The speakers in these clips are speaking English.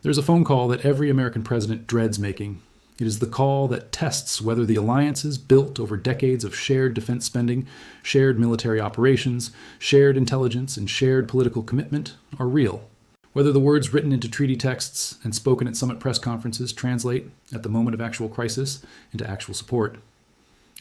There's a phone call that every American president dreads making. It is the call that tests whether the alliances built over decades of shared defense spending, shared military operations, shared intelligence, and shared political commitment are real. Whether the words written into treaty texts and spoken at summit press conferences translate, at the moment of actual crisis, into actual support.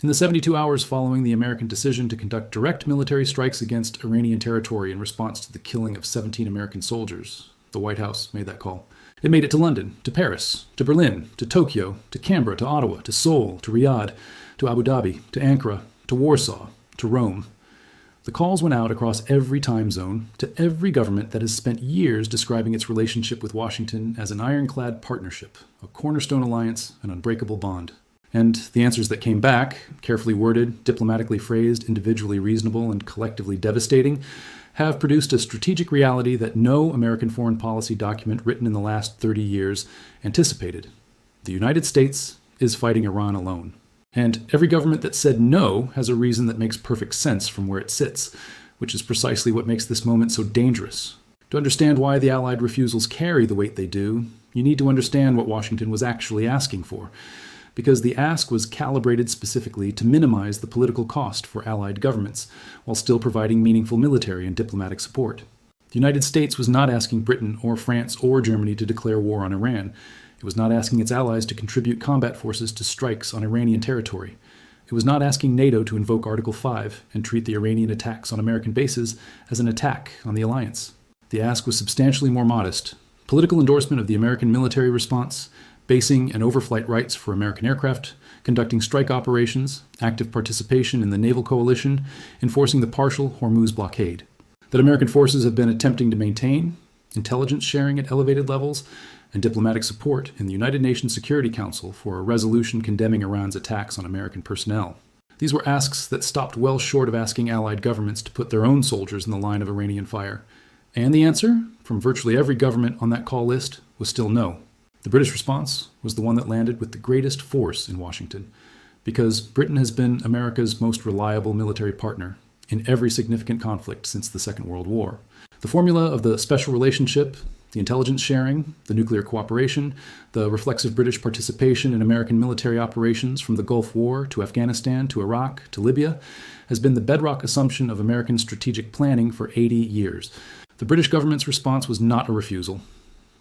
In the 72 hours following the American decision to conduct direct military strikes against Iranian territory in response to the killing of 17 American soldiers, the White House made that call. It made it to London, to Paris, to Berlin, to Tokyo, to Canberra, to Ottawa, to Seoul, to Riyadh, to Abu Dhabi, to Ankara, to Warsaw, to Rome. The calls went out across every time zone to every government that has spent years describing its relationship with Washington as an ironclad partnership, a cornerstone alliance, an unbreakable bond. And the answers that came back, carefully worded, diplomatically phrased, individually reasonable, and collectively devastating, have produced a strategic reality that no American foreign policy document written in the last 30 years anticipated. The United States is fighting Iran alone. And every government that said no has a reason that makes perfect sense from where it sits, which is precisely what makes this moment so dangerous. To understand why the Allied refusals carry the weight they do, you need to understand what Washington was actually asking for, because the ask was calibrated specifically to minimize the political cost for Allied governments, while still providing meaningful military and diplomatic support. The United States was not asking Britain or France or Germany to declare war on Iran. It was not asking its allies to contribute combat forces to strikes on Iranian territory. It was not asking NATO to invoke Article 5 and treat the Iranian attacks on American bases as an attack on the alliance. The ask was substantially more modest. Political endorsement of the American military response, basing and overflight rights for American aircraft, conducting strike operations, active participation in the naval coalition, enforcing the partial Hormuz blockade. That American forces have been attempting to maintain, intelligence sharing at elevated levels, and diplomatic support in the United Nations Security Council for a resolution condemning Iran's attacks on American personnel. These were asks that stopped well short of asking Allied governments to put their own soldiers in the line of Iranian fire. And the answer, from virtually every government on that call list, was still no. The British response was the one that landed with the greatest force in Washington, because Britain has been America's most reliable military partner in every significant conflict since the Second World War. The formula of the special relationship, the intelligence sharing, the nuclear cooperation, the reflexive British participation in American military operations from the Gulf War to Afghanistan to Iraq to Libya, has been the bedrock assumption of American strategic planning for 80 years. The British government's response was not a refusal.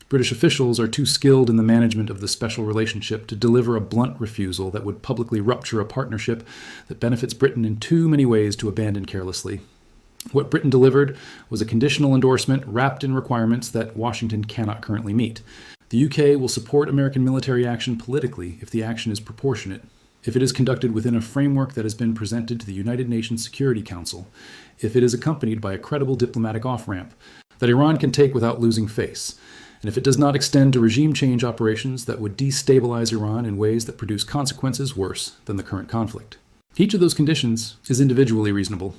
British officials are too skilled in the management of the special relationship to deliver a blunt refusal that would publicly rupture a partnership that benefits Britain in too many ways to abandon carelessly. What Britain delivered was a conditional endorsement wrapped in requirements that Washington cannot currently meet. The UK will support American military action politically if the action is proportionate, if it is conducted within a framework that has been presented to the United Nations Security Council, if it is accompanied by a credible diplomatic off-ramp that Iran can take without losing face, and if it does not extend to regime change operations that would destabilize Iran in ways that produce consequences worse than the current conflict. Each of those conditions is individually reasonable.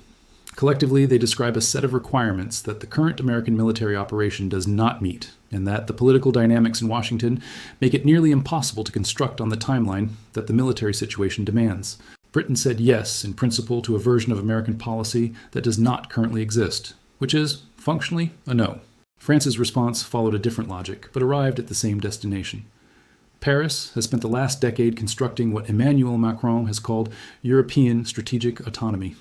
Collectively, they describe a set of requirements that the current American military operation does not meet, and that the political dynamics in Washington make it nearly impossible to construct on the timeline that the military situation demands. Britain said yes, in principle, to a version of American policy that does not currently exist, which is, functionally, a no. France's response followed a different logic, but arrived at the same destination. Paris has spent the last decade constructing what Emmanuel Macron has called European strategic autonomy,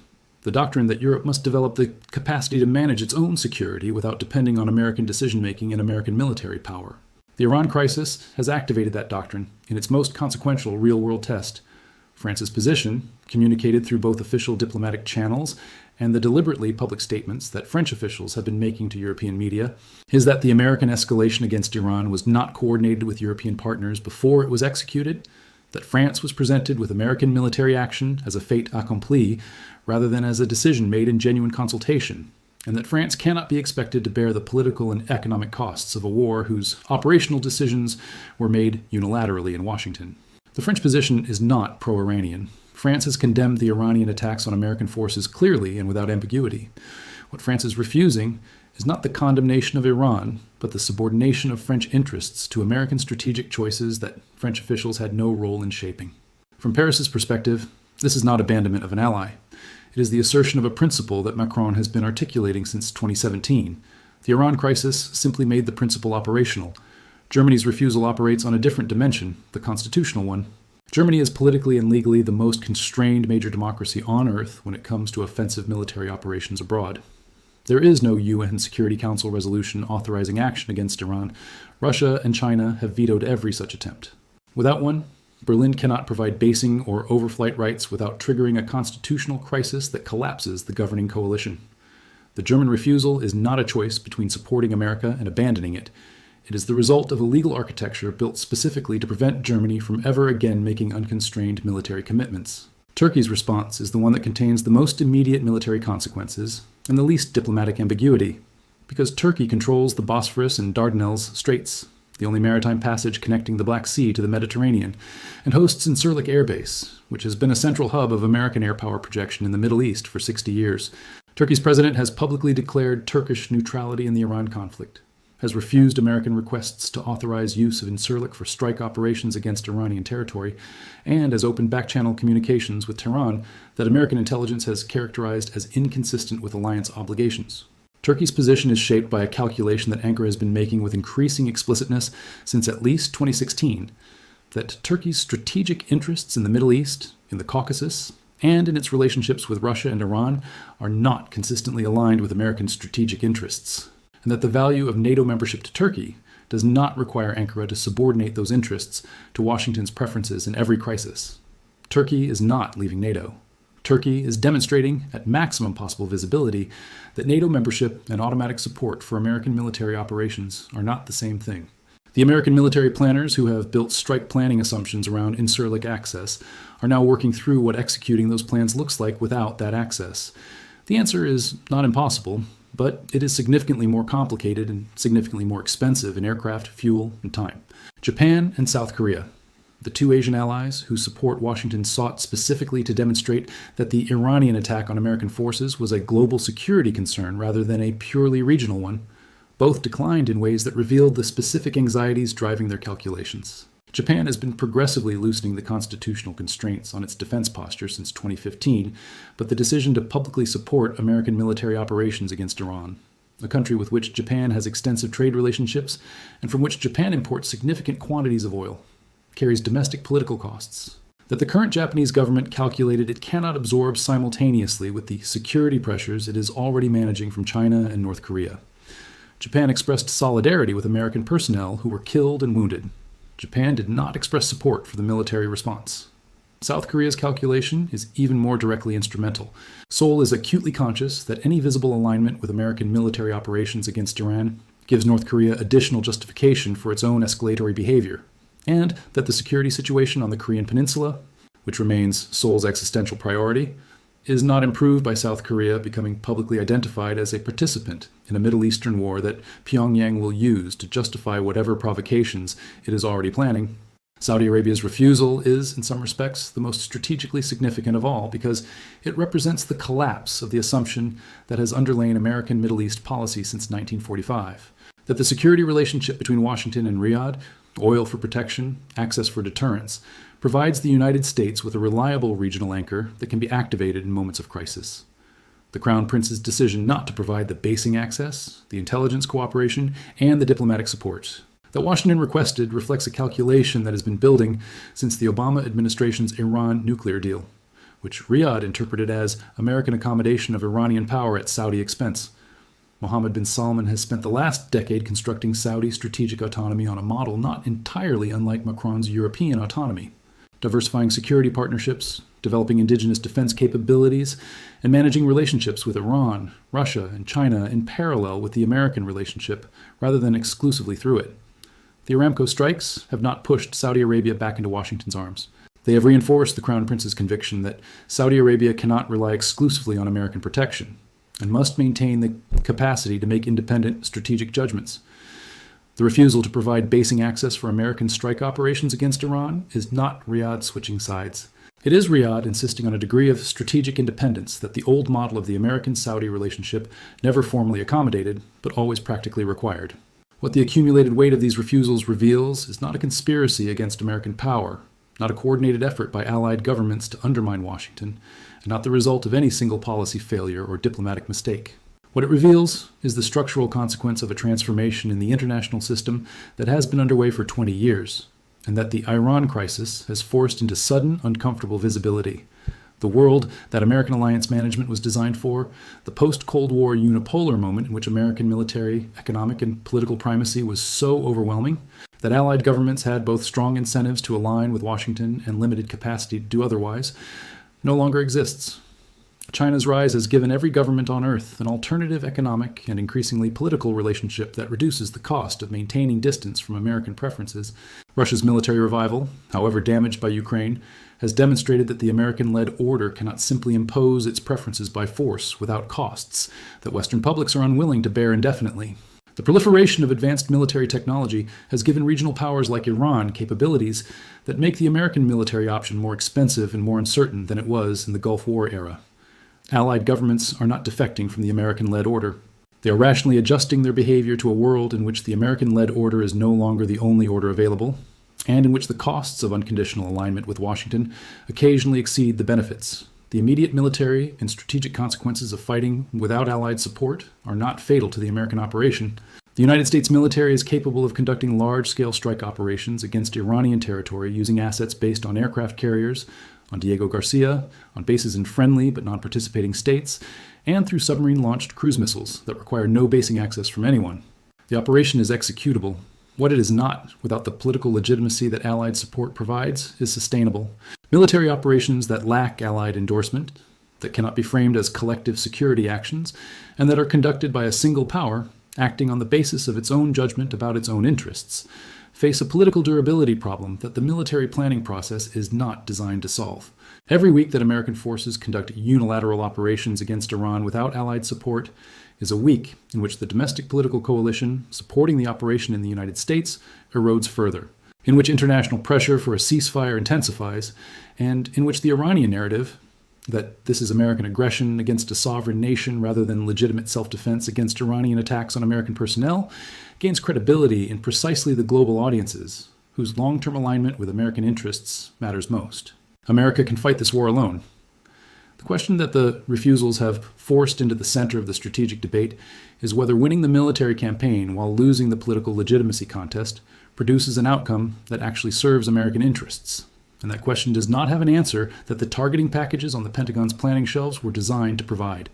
the doctrine that Europe must develop the capacity to manage its own security without depending on American decision-making and American military power. The Iran crisis has activated that doctrine in its most consequential real-world test. France's position, communicated through both official diplomatic channels and the deliberately public statements that French officials have been making to European media, is that the American escalation against Iran was not coordinated with European partners before it was executed, that France was presented with American military action as a fait accompli rather than as a decision made in genuine consultation, and that France cannot be expected to bear the political and economic costs of a war whose operational decisions were made unilaterally in Washington. The French position is not pro-Iranian. France has condemned the Iranian attacks on American forces clearly and without ambiguity. What France is refusing is not the condemnation of Iran, but the subordination of French interests to American strategic choices that French officials had no role in shaping. From Paris's perspective, this is not abandonment of an ally. It is the assertion of a principle that Macron has been articulating since 2017. The Iran crisis simply made the principle operational. Germany's refusal operates on a different dimension, the constitutional one. Germany is politically and legally the most constrained major democracy on Earth when it comes to offensive military operations abroad. There is no UN Security Council resolution authorizing action against Iran. Russia and China have vetoed every such attempt. Without one, Berlin cannot provide basing or overflight rights without triggering a constitutional crisis that collapses the governing coalition. The German refusal is not a choice between supporting America and abandoning it. It is the result of a legal architecture built specifically to prevent Germany from ever again making unconstrained military commitments. Turkey's response is the one that contains the most immediate military consequences and the least diplomatic ambiguity, because Turkey controls the Bosphorus and Dardanelles Straits, the only maritime passage connecting the Black Sea to the Mediterranean, and hosts Incirlik Air Base, which has been a central hub of American air power projection in the Middle East for 60 years. Turkey's president has publicly declared Turkish neutrality in the Iran conflict, has refused American requests to authorize use of Incirlik for strike operations against Iranian territory, and has opened back-channel communications with Tehran that American intelligence has characterized as inconsistent with alliance obligations. Turkey's position is shaped by a calculation that Ankara has been making with increasing explicitness since at least 2016, that Turkey's strategic interests in the Middle East, in the Caucasus, and in its relationships with Russia and Iran are not consistently aligned with American strategic interests, and that the value of NATO membership to Turkey does not require Ankara to subordinate those interests to Washington's preferences in every crisis. Turkey is not leaving NATO. Turkey is demonstrating, at maximum possible visibility, that NATO membership and automatic support for American military operations are not the same thing. The American military planners who have built strike planning assumptions around Incirlik access are now working through what executing those plans looks like without that access. The answer is not impossible, but it is significantly more complicated and significantly more expensive in aircraft, fuel, and time. Japan and South Korea, the two Asian allies whose support Washington sought specifically to demonstrate that the Iranian attack on American forces was a global security concern rather than a purely regional one, both declined in ways that revealed the specific anxieties driving their calculations. Japan has been progressively loosening the constitutional constraints on its defense posture since 2015, but the decision to publicly support American military operations against Iran, a country with which Japan has extensive trade relationships and from which Japan imports significant quantities of oil, carries domestic political costs, that the current Japanese government calculated it cannot absorb simultaneously with the security pressures it is already managing from China and North Korea. Japan expressed solidarity with American personnel who were killed and wounded. Japan did not express support for the military response. South Korea's calculation is even more directly instrumental. Seoul is acutely conscious that any visible alignment with American military operations against Iran gives North Korea additional justification for its own escalatory behavior, and that the security situation on the Korean peninsula, which remains Seoul's existential priority, is not improved by South Korea becoming publicly identified as a participant in a Middle Eastern war that Pyongyang will use to justify whatever provocations it is already planning. Saudi Arabia's refusal is, in some respects, the most strategically significant of all because it represents the collapse of the assumption that has underlain American Middle East policy since 1945, that the security relationship between Washington and Riyadh, oil for protection, access for deterrence, provides the United States with a reliable regional anchor that can be activated in moments of crisis. The Crown Prince's decision not to provide the basing access, the intelligence cooperation, and the diplomatic support that Washington requested reflects a calculation that has been building since the Obama administration's Iran nuclear deal, which Riyadh interpreted as American accommodation of Iranian power at Saudi expense. Mohammed bin Salman has spent the last decade constructing Saudi strategic autonomy on a model not entirely unlike Macron's European autonomy, diversifying security partnerships, developing indigenous defense capabilities, and managing relationships with Iran, Russia, and China in parallel with the American relationship rather than exclusively through it. The Aramco strikes have not pushed Saudi Arabia back into Washington's arms. They have reinforced the Crown Prince's conviction that Saudi Arabia cannot rely exclusively on American protection and must maintain the capacity to make independent strategic judgments. The refusal to provide basing access for American strike operations against Iran is not Riyadh switching sides. It is Riyadh insisting on a degree of strategic independence that the old model of the American-Saudi relationship never formally accommodated, but always practically required. What the accumulated weight of these refusals reveals is not a conspiracy against American power, not a coordinated effort by allied governments to undermine Washington, and not the result of any single policy failure or diplomatic mistake. What it reveals is the structural consequence of a transformation in the international system that has been underway for 20 years, and that the Iran crisis has forced into sudden, uncomfortable visibility. The world that American alliance management was designed for, the post-Cold War unipolar moment in which American military, economic, and political primacy was so overwhelming that allied governments had both strong incentives to align with Washington and limited capacity to do otherwise, no longer exists. China's rise has given every government on Earth an alternative economic and increasingly political relationship that reduces the cost of maintaining distance from American preferences. Russia's military revival, however damaged by Ukraine, has demonstrated that the American-led order cannot simply impose its preferences by force without costs that Western publics are unwilling to bear indefinitely. The proliferation of advanced military technology has given regional powers like Iran capabilities that make the American military option more expensive and more uncertain than it was in the Gulf War era. Allied governments are not defecting from the American-led order. They are rationally adjusting their behavior to a world in which the American-led order is no longer the only order available, and in which the costs of unconditional alignment with Washington occasionally exceed the benefits. The immediate military and strategic consequences of fighting without Allied support are not fatal to the American operation. The United States military is capable of conducting large-scale strike operations against Iranian territory using assets based on aircraft carriers, on Diego Garcia, on bases in friendly but non-participating states, and through submarine-launched cruise missiles that require no basing access from anyone. The operation is executable. What it is not, without the political legitimacy that Allied support provides, is sustainable. Military operations that lack Allied endorsement, that cannot be framed as collective security actions, and that are conducted by a single power, acting on the basis of its own judgment about its own interests, face a political durability problem that the military planning process is not designed to solve. Every week that American forces conduct unilateral operations against Iran without Allied support is a week in which the domestic political coalition supporting the operation in the United States erodes further, in which international pressure for a ceasefire intensifies, and in which the Iranian narrative, that this is American aggression against a sovereign nation rather than legitimate self-defense against Iranian attacks on American personnel, gains credibility in precisely the global audiences whose long-term alignment with American interests matters most. America can fight this war alone. The question that the refusals have forced into the center of the strategic debate is whether winning the military campaign while losing the political legitimacy contest produces an outcome that actually serves American interests. And that question does not have an answer that the targeting packages on the Pentagon's planning shelves were designed to provide.